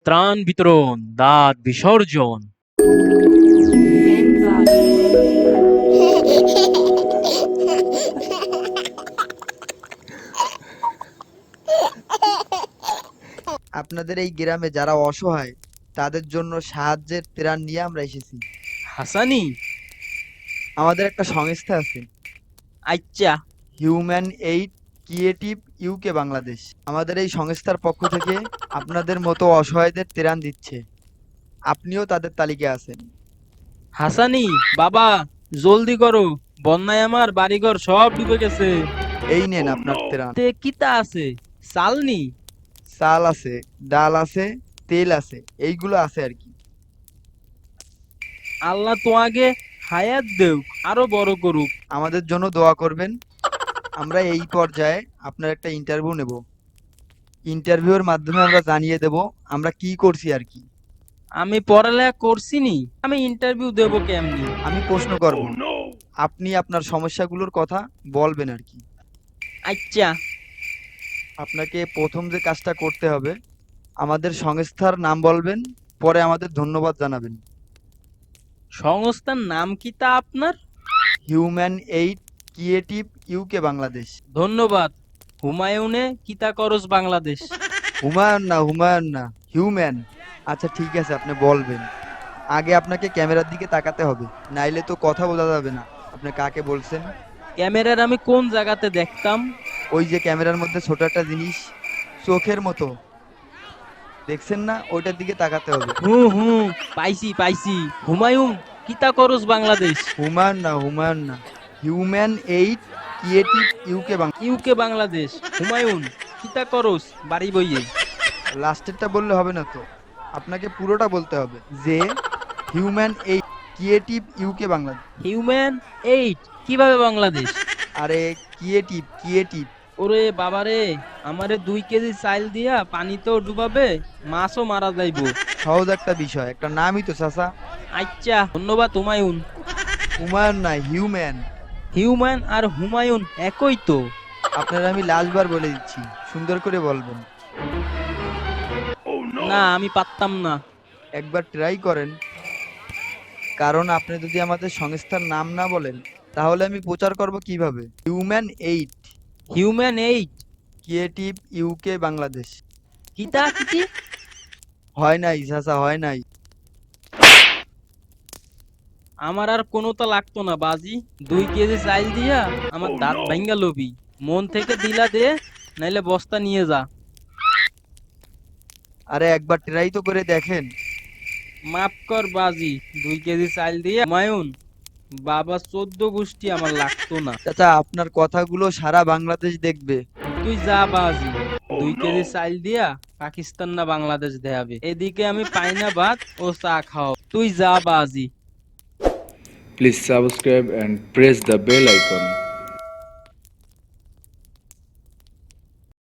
ত্রাণ বিতরণ, দাঁত বিসর্জন। আপনাদের এই গ্রামে যারা অসহায় তাদের জন্য সাহায্যের ত্রাণ নিয়ে আমরা এসেছি। হাসানি। আমাদের একটা সংস্থা আছে, আচ্ছা। Human aid creative UK Bangladesh. আমাদের এই সংস্থার পক্ষ থেকে আপনাদের মতো অসহায়দের ত্রাণ দিচ্ছে। আপনিও তাদের তালিকায় আছেন। হাসানি বাবা, জলদি করো, বন্যায় আমার বাড়িঘর সব ডুবে গেছে। এই নেন আপনার ত্রাণ। তে কিতা আছে? চালনি? চাল আছে, ডাল আছে, তেল আছে, এইগুলো আছে আর কি। আল্লাহ তোমাকে হায়াত দেউক, আরো বড় করুক। আমাদের জন্য দোয়া করবেন। আমরা এই পর্যায়ে আপনার একটা ইন্টারভিউ নেব। ইন্টারভিউর মাধ্যমে আমরা জানিয়ে দেব আমরা কি করছি আর কি। আমি পড়ালেখা করছিনি, আমি ইন্টারভিউ দেব কেমনি? আমি প্রশ্ন করব, আপনি আপনার সমস্যাগুলোর কথা বলবেন আর কি। আচ্ছা। আপনাকে প্রথম যে কাজটা করতে হবে, আমাদের সংস্থার নাম বলবেন, পরে আমাদের ধন্যবাদ জানাবেন। সংস্থার নাম কিতা আপনার? Human aid creative UK Bangladesh. ধন্যবাদ। হুমায়ুনে কিতা করস বাংলাদেশ। হুমায়ুন না, হুমায়ুন না, হিউম্যান। আচ্ছা ঠিক আছে, আপনি বলবেন। আগে আপনাকে ক্যামেরার দিকে তাকাতে হবে, নাইলে তো কথা বোঝা যাবে না আপনি কাকে বলছেন। ক্যামেরার আমি কোন জায়গাতে দেখতাম? ওই যে ক্যামেরার মধ্যে ছোট একটা জিনিস, চোখের মতো, দেখছেন না? ওইটার দিকে তাকাতে হবে। হুম, পাইছি পাইছি। হুমায়ুন কিতা করস বাংলাদেশ। হুমায়ুন না, হুমায়ুন না, human aid creative UK Bangla. UK Bangladesh. Humayun কিতা করস বাড়ি বইয়ে। লাস্টেরটা বললে হবে না তো, আপনাকে পুরোটা বলতে হবে যে human aid creative UK Bangladesh. Human aid কিভাবে বাংলাদেশ? আরে ক্রিয়েটিভ, ক্রিয়েটিভ। ওরে বাবারে, আমারে 2 কেজি চাইল দিয়া পানিতেও ডুবাবে, মাছও মারা যাইবো। সহজ একটা বিষয়, একটা নামই তো চাচা। আচ্ছা, ধন্যবাদ হুমায়ুন। হুমায়ুন না, হিউম্যান। হিউম্যান আর হুমায়ুন একই তো। আপনারা আমি লাস্টবার বলে দিচ্ছি, সুন্দর করে বলবেন। না, আমি পারতাম না। একবার ট্রাই করেন, কারণ আপনি যদি আমাদের সংস্থার নাম না বলেন তাহলে আমি প্রচার করব কিভাবে? Human aid human aid creative UK Bangladesh. কিতা কিতি? হয় নাই চাচা, হয় নাই। আমার আর কোনোটা লাগতো না বাজি। 2 কেজি চাইল দিয়া আমার দাঁত ভাঙ্গা লবি। মন থেকে দিলা দে, নাইলে বস্তা নিয়ে যা। আরে একবার ট্রাই তো করে দেখেন। মাফ কর বাজি, 2 কেজি চাইল দিয়া হুমায়ুন বাবা 14 গোষ্ঠী আমার লাগতো না। চাচা আপনার কথাগুলো সারা বাংলাদেশ দেখবে। তুই যা বাজি, 2 কেজি চাইল দিয়া পাকিস্তান না বাংলাদেশ দেয়াবে। এদিকে আমি পাইনা ভাত ও চা খাও। তুই যা বাজি। Please subscribe and press the bell icon.